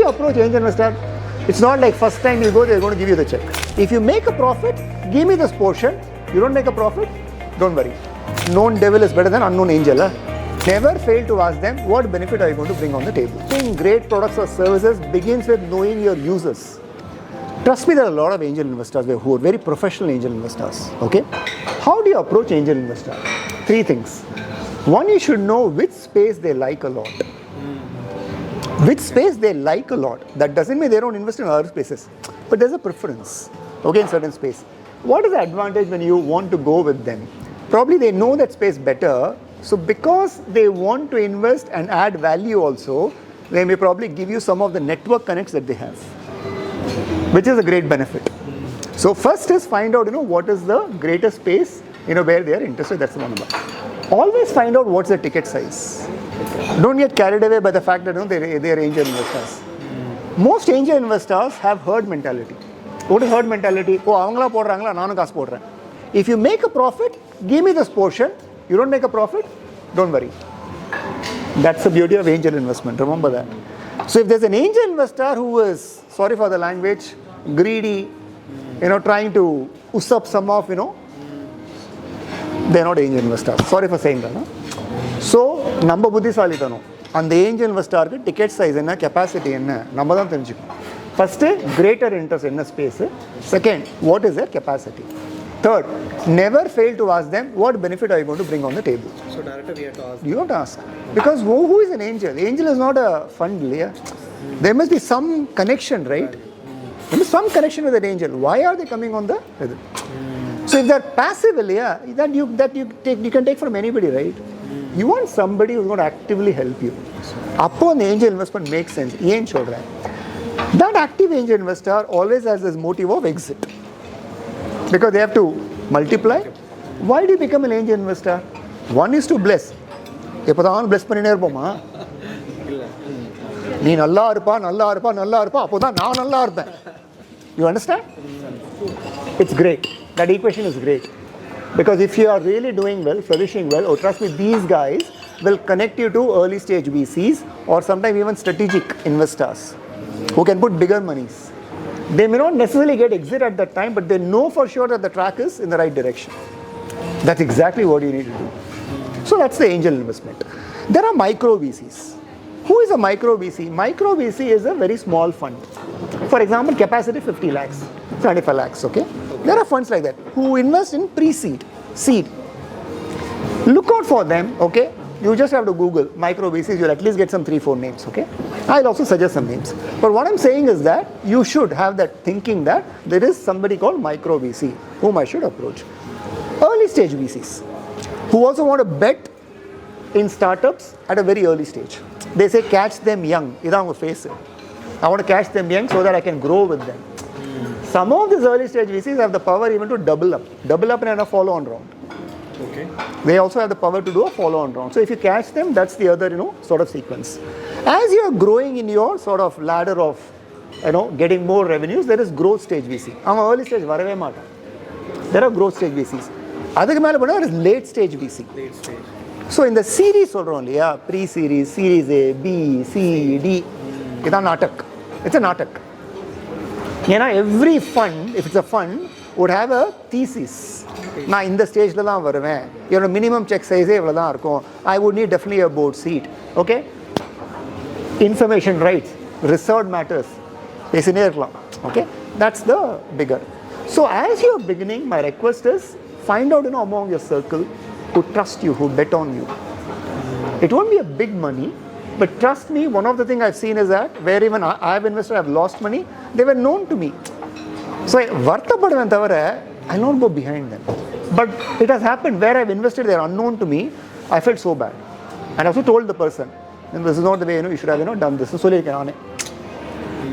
you approach angel investor? It's not like first time you go, they're going to give you the check. If you make a profit, give me this portion. You don't make a profit, don't worry. Known devil is better than unknown angel. Never fail to ask them, what benefit are you going to bring on the table? Building great products or services begins with knowing your users. Trust me, there are a lot of angel investors who are very professional angel investors. Okay? How do you approach angel investor? 3 things. One, you should know which space they like a lot. Which space they like a lot. That doesn't mean they don't invest in other spaces. But there's a preference, okay, in certain space. What is the advantage when you want to go with them? Probably they know that space better. So because they want to invest and add value also, they may probably give you some of the network connects that they have, which is a great benefit. So first is find out, what is the greatest space, where they are interested. That's the one number. Always find out what's the ticket size. Don't get carried away by the fact that they are angel investors. Most angel investors have herd mentality. What is herd mentality? Avangala podrangala, nanu kasu podren. If you make a profit, give me this portion. You don't make a profit, don't worry. That's the beauty of angel investment. Remember that. So if there's an angel investor who is, sorry for the language, greedy, trying to usurp some of, they're not angel investors. Sorry for saying that. So, number buddhisalitano. And the angel investor ticket size and capacity enna number dhaan therinjikkom. First, greater interest in a space. Second, what is their capacity? Third, never fail to ask them what benefit are you going to bring on the table. So directly we have to ask. You have to ask. Because who is an angel? Angel is not a fund. Yeah? There must be some connection, right? There must be some connection with an angel. Why are they coming on the? So if they're passive, that you can take from anybody, right? You want somebody who's going to actively help you. Upon the angel investment makes sense. That active angel investor always has this motive of exit. Because they have to multiply. Why do you become an angel investor? One is to bless. எப்போதான் bless பண்ணினே இருப்போமா? நீ நல்லா இருப்பா அப்போதான் நான் நல்லா இருப்பேன். You understand? It's great. That equation is great. Because if you are really doing well, flourishing well, trust me, these guys will connect you to early stage VCs or sometimes even strategic investors who can put bigger monies. They may not necessarily get exit at that time, but they know for sure that the track is in the right direction. That's exactly what you need to do. So that's the angel investment. There are micro VCs. Who is a micro VC? Micro VC is a very small fund. For example, capacity 50 lakhs, 75 lakhs, okay? There are funds like that who invest in pre-seed, seed. Look out for them, okay? You just have to Google micro VCs, you'll at least get some 3-4 names, okay? I'll also suggest some names. But what I'm saying is that you should have that thinking that there is somebody called micro VC whom I should approach. Early stage VCs who also want to bet in startups at a very early stage. They say catch them young. I want to catch them young so that I can grow with them. Some of these early stage VCs have the power even to double up in a follow-on round. Okay. They also have the power to do a follow-on round. So if you catch them, that's the other, sort of sequence. As you are growing in your sort of ladder of, getting more revenues, there is growth stage VC. Early stage, there are growth stage VCs. There is late stage VC. Late stage. So in the series only, pre-series, series A, B, C, D, it's a natak. It's a natak. Every fund, if it's a fund, would have a thesis. Now in the stage, your minimum check size, I would need definitely a board seat. Okay? Information rights, reserved matters. Okay? That's the bigger. So as you're beginning, my request is find out among your circle who trust you, who bet on you. It won't be a big money, but trust me, one of the things I've seen is that where even I've invested, I've lost money, they were known to me. So I don't go behind them. But it has happened where I've invested, they're unknown to me, I felt so bad. And I also told the person, this is not the way you should have done this.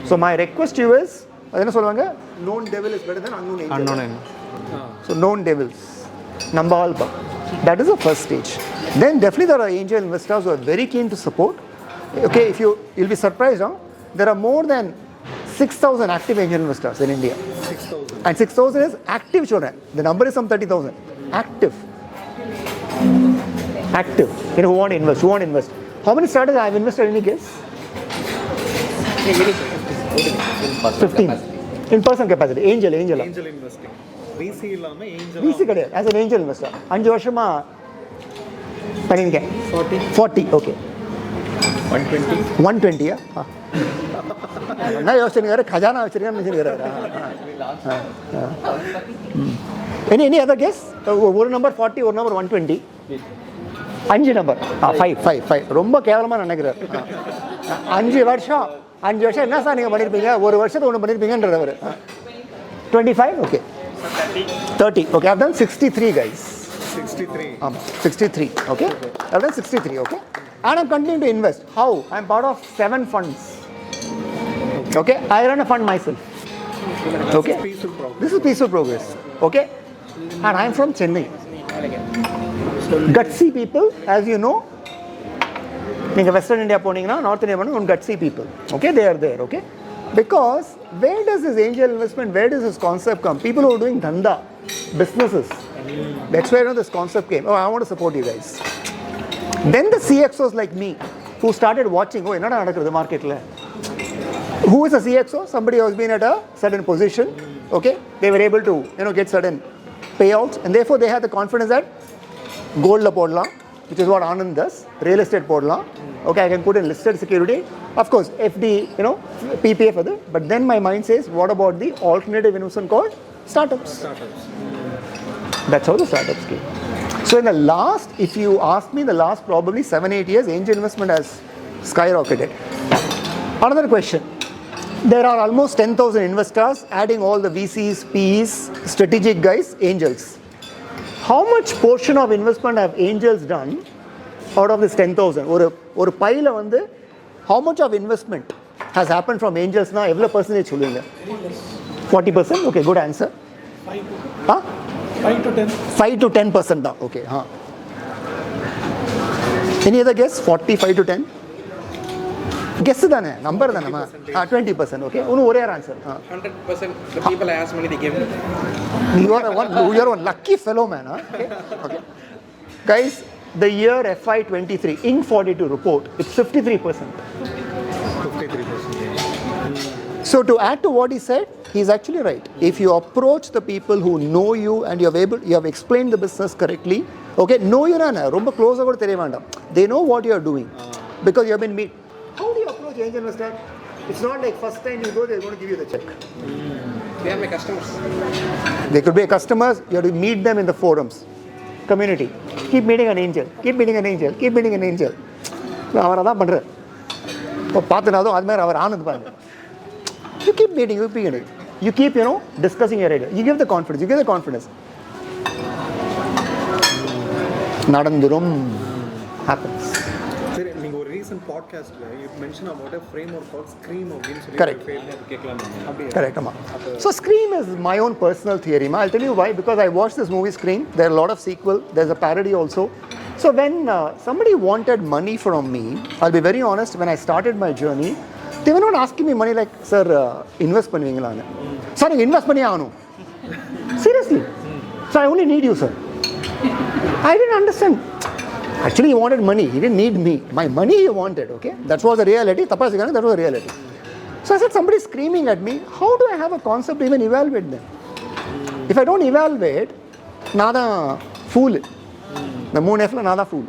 So my request to you is, known devil is better than unknown angel. Unknown angel. So known devils. That is the first stage. Then definitely there are angel investors who are very keen to support. Okay, you'll be surprised, there are more than 6,000 active angel investors in India. 6,000. And 6,000 is active children. The number is some 30,000. Active. Who want to invest? How many startups have invested? Any guess? 15 in person capacity. Angel. Angel investing. VC இல்லாம angel. VC கிடையாது. As an angel investor. 5 வருஷமா பண்ணிருக்கேன். 40. Okay. 120. என்ன யோசிச்சுருக்காரு, கஜானா வச்சிருக்கேன்னு நினைச்சிருக்காரு. Any other guess? ஒரு number 40, ஒரு number 120. 5 number 5. ரொம்ப கேவலமாக நினைக்கிறார். 5 வருஷம் என்ன சார் நீங்கள் பண்ணியிருப்பீங்க, ஒரு வருஷத்துக்கு ஒன்று பண்ணியிருப்பீங்கன்றது அவர். 25. Okay. 30. Okay, I've done 63 guys. 63. 63. Okay. I've done 63. Okay. And I'm continuing to invest. How? I'm part of 7 funds. Okay. I run a fund myself. Okay. This is peaceful progress. Okay. And I'm from Chennai. Gutsy people, as you know. நீங்கள் Western India போனீங்கன்னா, North India போனீங்கன்னா, gutsy people. Okay, they are there. Okay. Because where does this angel investment, where does this concept come? People who are doing dhanda, businesses. That's where this concept came. Oh, I want to support you guys. Then the CXOs like me, who started watching, oh, என்னடா நடக்குது மார்க்கெட்ல. Who is a CXO? Somebody who has been at a certain position. Okay, they were able to get certain payouts, and therefore they had the confidence that gold la podlam, which is what Anand does. Real estate podlam. Okay, I can put in listed security. Of course, FD, PPF other. But then my mind says, what about the alternative investment called startups? That's how the startups came. So in the last, if you ask me, the last probably 7-8 years, angel investment has skyrocketed. Another question. There are almost 10,000 investors, adding all the VCs, PEs, strategic guys, angels. How much portion of investment have angels done out of this 10,000? ஒரு பையில வந்து how much of investment has happened from angels now? எவ்வளவு percentage சொல்லுங்க? 40%? Okay, good answer. 5 to 10% தான். Okay. Any other guess? 45 to 10? Guess தானே, number தானே. 20%. Okay. ஒன்னு ஒரே answer. 100%. The people I ask money they give. You are one lucky fellow, man. Okay. Guys, the year FY23 Inc 42 report, it's 53%. 53%. So to add to what he said, he's actually right. If you approach the people who know you and you have explained the business correctly, okay, know you na romba close agora theriya vendam. They know what you are doing because you have been meet. How do you approach angel investor? It's not like first time you go, they're going to give you the check. They are my customers. They could be customers. You have to meet them in the forums, community. Keep meeting an angel. Keep meeting an angel. Keep meeting an angel. அவர் அதான் பண்ணுறார். இப்போ பார்த்துனாலும் அது மாதிரி அவர் ஆனந்த் பாருங்க. You keep meeting. You keep discussing your idea. You give the confidence. நடந்துரும். Happens. சரி, நீங்க ஒரு ரீசன்ட் பாட்காஸ்ட்ல you mentioned about a framework called SCREAM அப்படின்னு சொல்லி Correct. கேட்கலாம். Correct. So SCREAM is my own personal theory. I'll tell you why. Because I watched this movie SCREAM. There are a lot of sequel. There's a parody also. So when somebody wanted money from me, I'll be very honest, when I started my journey, they were not asking me money like, sir, invest பண்ணுவீங்களான்னு. Sir, நீங்க invest பண்ணி ஆகணும். Seriously. So I only need you, sir. I didn't understand. Actually, he wanted money. He didn't need me. My money he wanted, okay? That was the reality. That was the reality. So I said, somebody screaming at me, how do I have a concept to even evaluate them? If I don't evaluate, nada fool. The moon F nada fool.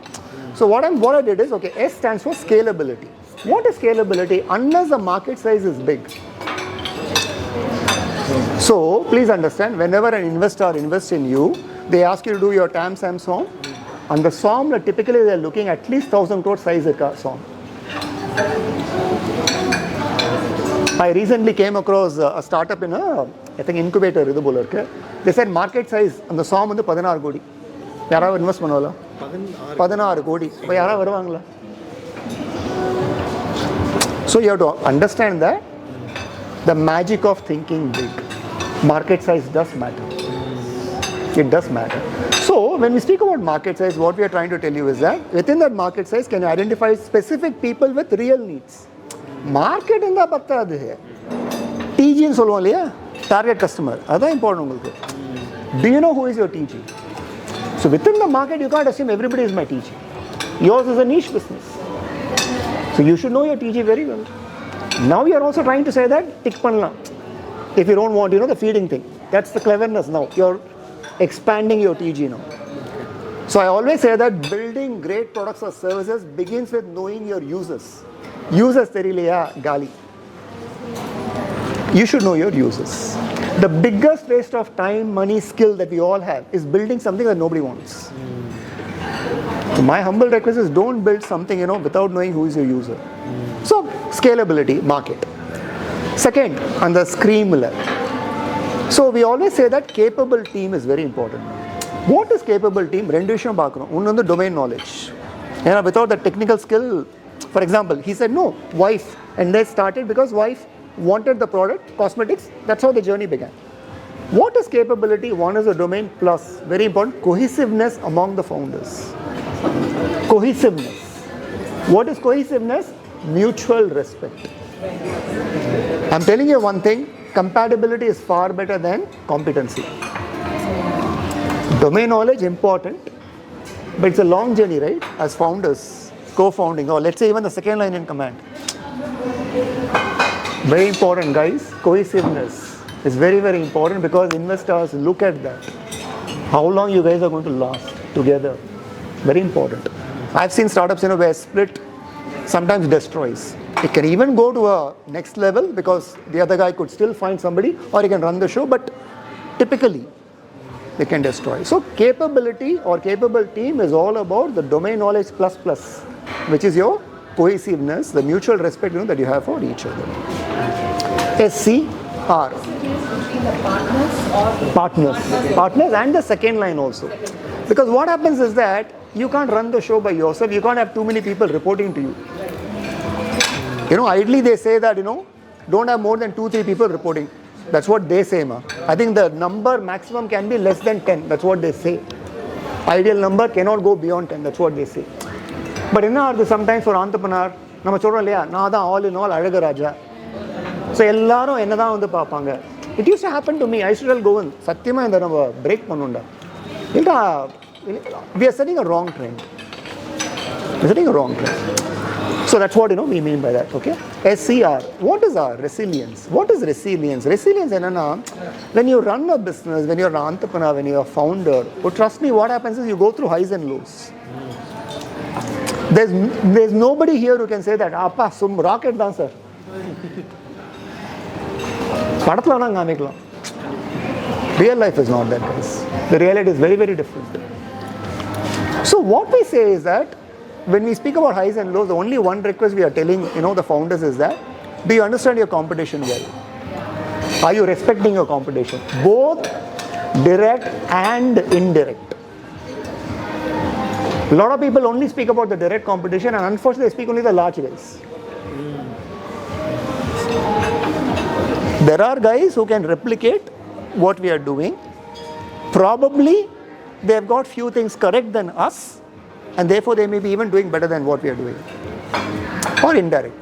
So what I did is, okay, S stands for scalability. What is scalability? Unless the market size is big. So please understand, whenever an investor invests in you, they ask you to do your TAM SAM SOM. And the SOM, typically they are looking at least 1,000 crore size SOM. I recently came across a startup in I think incubator. They said market size and the SOM is 16 crore. யாராவது invest பண்ணுவாங்களா? 16 கோடி. இப்போ யாராவது வருவாங்களா? So you have to understand that the magic of thinking big. Market size does matter. It does matter. So when we speak about market size, what we are trying to tell you is that within that market size, can you identify specific people with real needs? Market in the pattadu hai. TG ன்னு சொல்லுவோம் இல்லையா? Target customer. அதான் important உங்களுக்கு. Do you know who is your TG? So within the market, you can't assume everybody is my TG. Yours is a niche business. So you should know your TG very well. Now you are also trying to say that tick panna. If you don't want, the feeding thing. That's the cleverness now. You're expanding your TG now. So I always say that building great products or services begins with knowing your users. Users theriliya gali. You should know your users. The biggest waste of time, money, skill that we all have is building something that nobody wants. So my humble request is don't build something, without knowing who is your user. So scalability, market. Second, on the scream level. So we always say that capable team is very important. What is capable team? Rendu vishayam paakrom. One on the domain knowledge. Without the technical skill, for example, he said no, wife, and they started because wife wanted the product, cosmetics. That's how the journey began. What is capability? One is the domain plus, very important, cohesiveness among the founders. Cohesiveness. What is cohesiveness? Mutual respect. I'm telling you one thing, compatibility is far better than competency. Domain knowledge important, but it's a long journey, right? As founders, co-founding, or let's say even the second line in command. Very important, guys. Cohesiveness is very, very important because investors look at that. How long you guys are going to last together. Very important. I've seen startups, where split sometimes destroys. It can even go to a next level because the other guy could still find somebody or he can run the show, but typically they can destroy. So capability or capable team is all about the domain knowledge plus, which is your cohesiveness, the mutual respect that you have for each other. SCR. Partners and the second line also. Because what happens is that you can't run the show by yourself. You can't have too many people reporting to you. Ideally they say that, don't have more than 2-3 people reporting. That's what they say, ma. I think the number maximum can be less than 10. That's what they say. Ideal number cannot go beyond 10. That's what they say. But sometimes for entrepreneur, நம்ம சொல்றோம் இல்லையா, நான் தான் all in all அழகு ராஜா. So எல்லாரும் என்னதான் வந்து பாப்பாங்க. It used to happen to me. I used to tell Govind, சத்தியமா இந்த நம்ம பிரேக் பண்ணுண்டா. இல்லடா, we are setting a wrong trend. We are setting a wrong trend. So that's what we mean by that, okay? SCR. What is our resilience? What is resilience? Resilience enna, when you run a business, when you're an entrepreneur, when you're a founder, trust me, what happens is you go through highs and lows. There's nobody here who can say that, appa, some rocket dancer. படத்துல வேணா காமிக்கலாம். Real life is not that, guys. The reality is very, very different. So what we say is that when we speak about highs and lows, the only one request we are telling the founders is that, do you understand your competition well? Are you respecting your competition? Both direct and indirect. A lot of people only speak about the direct competition and unfortunately they speak only the large guys. There are guys who can replicate what we are doing. Probably they have got few things correct than us and therefore they may be even doing better than what we are doing. Or indirect.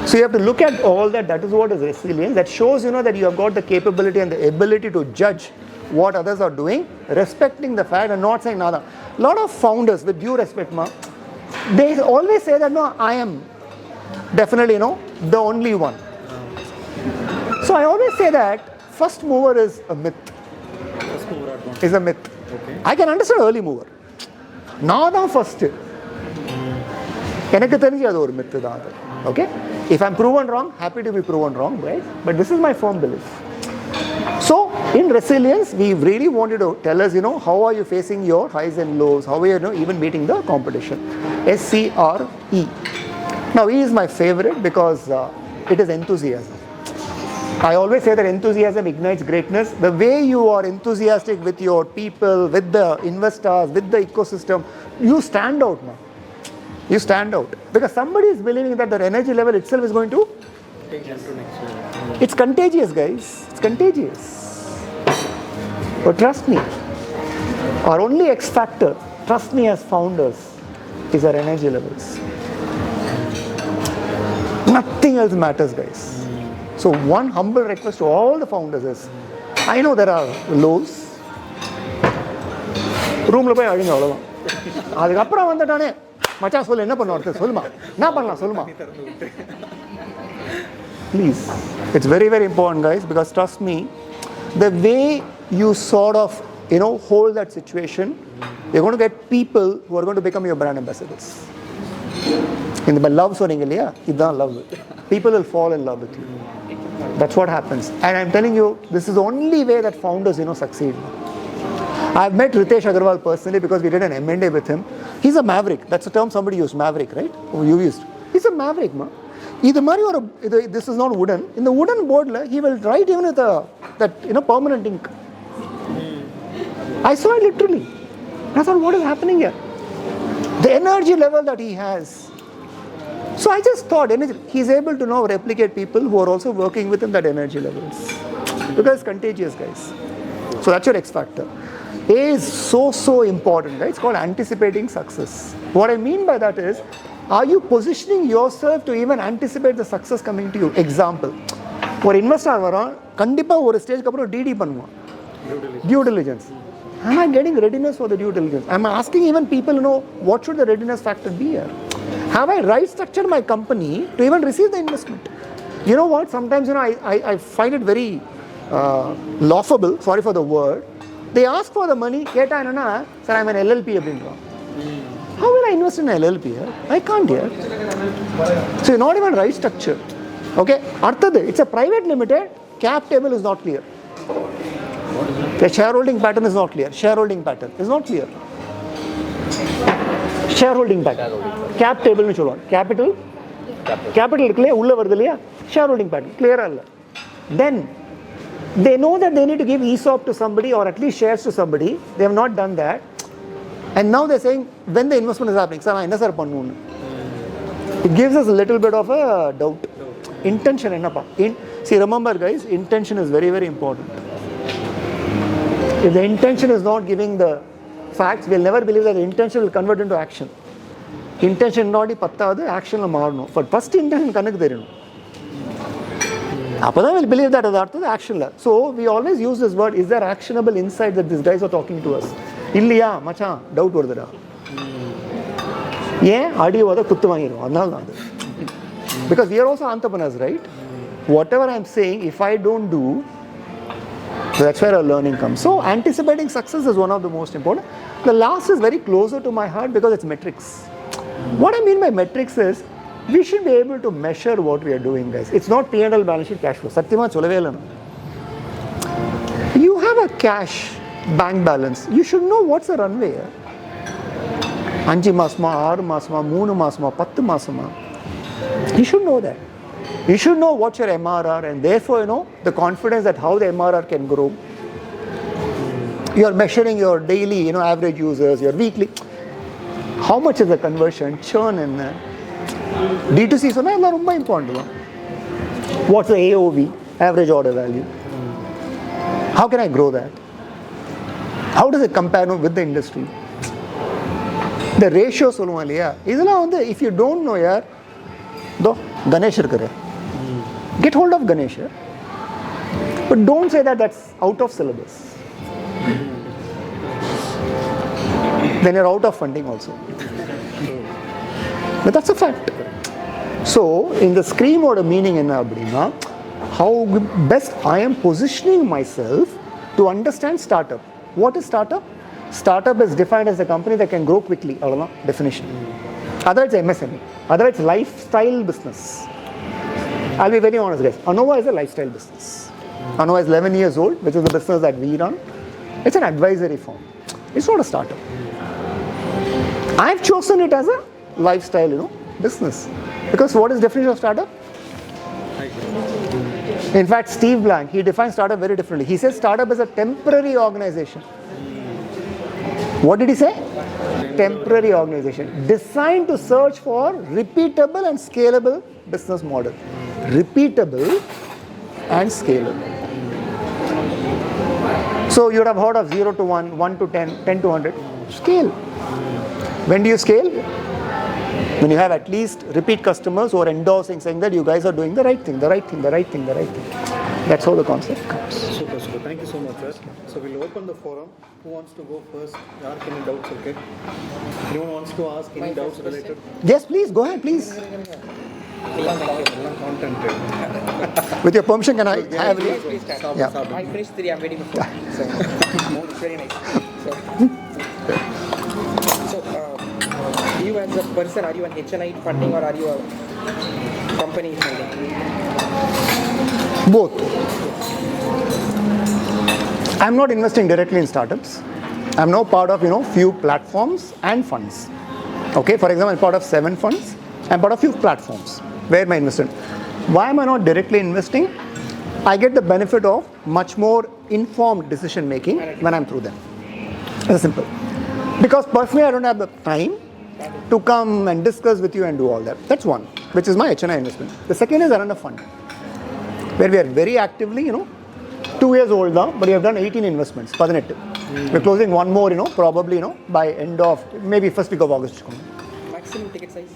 So you have to look at all that. That is what is resilience. That shows that you have got the capability and the ability to judge what others are doing, respecting the fact and not saying nada. A lot of founders, with due respect, they always say that, no, I am definitely, the only one. So I always say that first mover is a myth. First mover advantage. Is a myth. Okay. I can understand early mover. நான் தான் first. எனக்கு தெரிஞ்சு அது ஒரு myth தான் அது. Okay? If I'm proven wrong, happy to be proven wrong, right? But this is my firm belief. So in resilience, we really want you to tell us, how are you facing your highs and lows? How are you, even beating the competition? SCRE. Now E is my favorite because it is enthusiasm. I always say that enthusiasm ignites greatness. The way you are enthusiastic with your people, with the investors, with the ecosystem, you stand out, man. You stand out. Because somebody is believing that their energy level itself is going to Take them to next level. It's contagious, guys. It's contagious. But trust me, our only X factor, trust me as founders, is our energy levels. Nothing else matters, guys. So one humble request to all the founders is, I know there are lows. ரூமில் போய் அழுங்க அவ்வளோதான். அதுக்கப்புறம் வந்துட்டானே மச்சான் சொல்லு என்ன பண்ணுவோம் அடுத்து சொல்லுமா என்ன பண்ணலாம் சொல்லுமா please. It's very, very important, guys, because trust me, the way you sort of, hold that situation, you're going to get people who are going to become your brand ambassadors. In the love சொன்னீங்க இல்லையா இதுதான் love. People will fall in love with you. That's what happens. And I'm telling you, this is the only way that founders, succeed. I've met Ritesh Agarwal personally because we did an M&A with him. He's a maverick. That's a term somebody used, maverick, right? Oh, you used. He's a maverick, man. This is not wooden. In the wooden board, he will write even with that permanent ink. I saw it literally. I thought, what is happening here? The energy level that he has. So I just thought, he's able to now replicate people who are also working within that energy levels. Because it's contagious, guys. So that's your X factor. A is so important, right? It's called anticipating success. What I mean by that is, are you positioning yourself to even anticipate the success coming to you? Example, ஒரு investor வரோம் கண்டிப்பாக ஒரு ஸ்டேஜ்க்கு அப்புறம் DD பண்ணுவோம் due diligence. Am I getting readiness for the due diligence? Am I asking even people, what should the readiness factor be here? Have I right structured my company to even receive the investment? You know what? Sometimes, I find it very laughable, sorry for the word. They ask for the money, கேட்டா என்னன்னா, sir, I'm an LLP அப்படின்றான். How will I invest in an LLP here? I can't here. So you're not even right structure. Okay, அடுத்தது, it's a private limited, cap table is not clear. The shareholding pattern is not clear. Shareholding pattern is not clear. Shareholding pattern. Cap table னு சொல்லுவாங்க. Capital இருக்குல்லையா உள்ள வருது இல்லையா shareholding pattern clear இல்ல. Then they know that they need to give ESOP to somebody or at least shares to somebody. They have not done that. And now they're saying, when the investment is happening, sir, I என்ன sir பண்ணணும்? It gives us a little bit of a doubt. Intention என்னப்பா? See, remember guys, intention is very, very important. If the intention is not giving the facts, we'll never believe that the intention will convert into action. Intention not பத்தாவது actionல மாறணும். But first intention கண்ணுக்கு தெரியணும். அப்பதான் we'll believe that அது அடுத்தது actionல. So we always use this word, is there actionable insight that these guys are talking to us? இல்லையா மச்சான் doubt வருதுடா ஏன் அடி வத குத்து வாங்கிடும் அதனால தான் because we are also entrepreneurs, right? Whatever I'm saying, if I don't do, that's where our learning comes. So anticipating success is one of the most important. The last is very closer to my heart because it's metrics. What I mean by metrics is we should be able to measure what we are doing, guys. It's not P&L, balance sheet, cash flow. சத்தியமா சொல்லவே இல்லை. You have a cash bank balance. You should know what's the runway. 5 மாசமா 6 மாசமா 3 மாசமா 10 மாசமா. You should know that. You should know what's your MRR and therefore the confidence that how the MRR can grow. You are measuring your daily average users, your weekly. How much is the conversion, churn in D2C சொன்னா எல்லாம் ரொம்ப important. What's the AOV, average order value? How can I grow that? How does it compare with the industry? The ratio சொல்லுவோம் இல்லையா இதெல்லாம் if you don't know yaar Ganesh irukare get hold of Ganesh but don't say that that's out of syllabus then you're out of funding also but that's a fact. So in the scream oda meaning enna appadina how best I am positioning myself to understand startup. What is startup? Startup is defined as a company that can grow quickly. Avladhaan definition. Otherwise MSME. Otherwise lifestyle business. I'll be very honest guys. Anova is a lifestyle business. Anova is 11 years old, which is the business that we run. It's an advisory firm. It's not a startup. I've chosen it as a lifestyle, business. Because what is the definition of startup? In fact, Steve Blank, he defines startup very differently. He says startup is a temporary organization. What did he say? Temporary organization designed to search for repeatable and scalable business model. Repeatable and scalable. So you would have heard of 0 to 1, 1 to 10, 10 to 100. Scale. When do you scale? When you have at least repeat customers who are endorsing, saying that you guys are doing the right thing, the right thing, the right thing, the right thing. That's how the concept comes. Super. Thank you so much, sir. So we'll open the forum. Who wants to go first? Any doubts? Okay. Anyone wants to ask any doubts related? Yes, please, go ahead, please. Content. With your permission, can I have Please, it? please start. Yeah. I finished 3, I'm waiting for 4. So, it's very nice. So, you as a person, are you an HNI funding or are you a company funding? Both. I'm not investing directly in startups. I'm now part of, few platforms and funds. Okay, for example, I'm part of 7 funds. I'm part of few platforms. Where am I invested? Why am I not directly investing? I get the benefit of much more informed decision making when I'm through them. It's simple. Because personally, I don't have the time to come and discuss with you and do all that. That's one, which is my HNI investment. The second is I run a fund, where we are very actively, 2 years old now, but we have done 18 investments. 18. We're closing one more, probably, by end of, maybe first week of August. Maximum ticket size?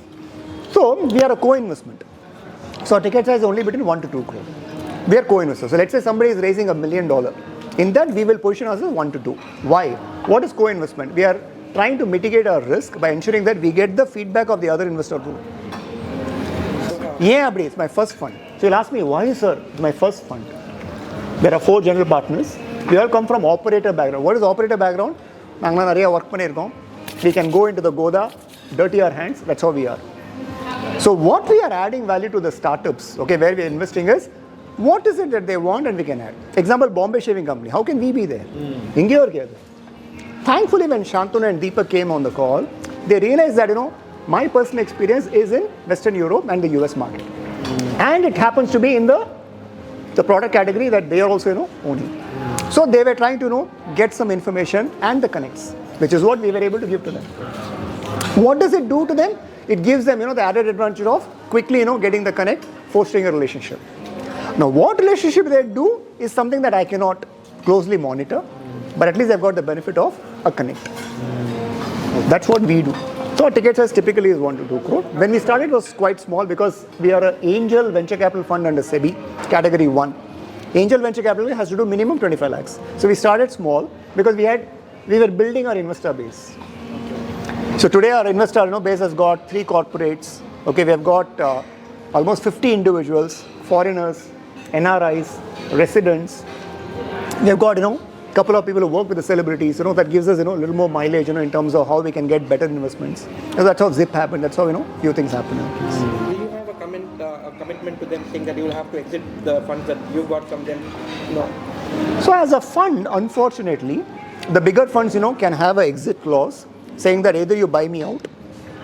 So, we are a co-investment. So, our ticket size is only between 1 to 2 crore. We are co-investors. So, let's say somebody is raising $1 million. In that, we will position ourselves 1 to 2. Why? What is co-investment? We are trying to mitigate our risk by ensuring that we get the feedback of the other investor too. Yeah, it's my first fund. So you'll ask me, why, sir? It's my first fund. There are 4 general partners. We all come from operator background. What is operator background? We can go into the Goda, dirty our hands. That's how we are. So what we are adding value to the startups, okay, where we are investing is, what is it that they want and we can add? Example, Bombay Shaving Company. How can we be there? Thankfully, when Shantanu and Deepak came on the call, they realized that, my personal experience is in Western Europe and the US market. And it happens to be in the product category that they are also, owning. So they were trying to, get some information and the connects, which is what we were able to give to them. What does it do to them? It gives them, the added advantage of quickly, getting the connect, fostering a relationship. Now, what relationship they do is something that I cannot closely monitor, but at least I've got the benefit of a connect. That's what we do. So our ticket size typically is 1 to 2 crore. When we started, it was quite small because we are an angel venture capital fund under SEBI, category 1. Angel venture capital has to do minimum 25 lakhs. So we started small because we were building our investor base. So today our investor base has got 3 corporates. Okay, we have got almost 50 individuals, foreigners, NRIs, residents. We have got couple of people who work with the celebrities. That gives us a little more mileage in terms of how we can get better investments. So that's how Zypp happened. That's how few things happen. Do you have a commitment to them saying that you will have to exit the funds that you got from them? No. So as a fund, unfortunately, the bigger funds can have an exit clause saying that either you buy me out,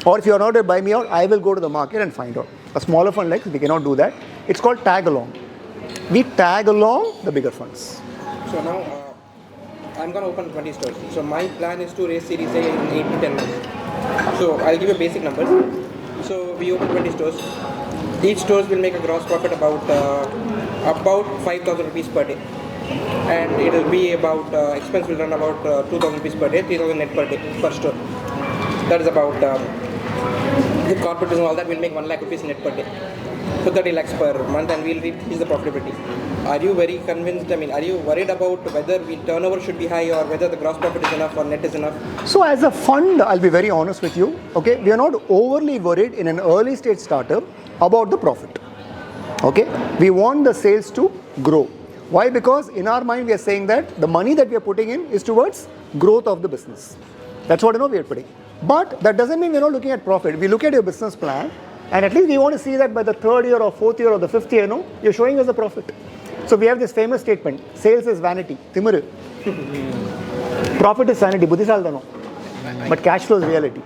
or if you are not to buy me out, I will go to the market and find out. A smaller fund like we cannot do that. It's called tag along. We tag along the bigger funds. So now I'm going to open 20 stores. So my plan is to raise Series A in 8 to 10 months. So I'll give you basic numbers. So we open 20 stores. Each stores will make a gross profit about 5,000 rupees per day. And it will be about, expense will run about 2,000 rupees per day, 3,000 net per day, per store. That is about, with corporate and all that, we'll make 1 lakh rupees net per day. So 30 lakhs per month and we'll reach the profitability. Are you very convinced, are you worried about whether turnover should be high or whether the gross profit is enough or net is enough? So as a fund, I'll be very honest with you, okay, we are not overly worried in an early stage startup about the profit, okay. We want the sales to grow. Why? Because in our mind, we are saying that the money that we are putting in is towards growth of the business. That's what we are putting. But that doesn't mean we're not looking at profit. We look at your business plan, and at least we want to see that by the 3rd year or 4th year or the 5th year, you're showing us the profit. So we have this famous statement, sales is vanity, Timuru. Profit is sanity, Buddhisaldano. But cash flow is reality.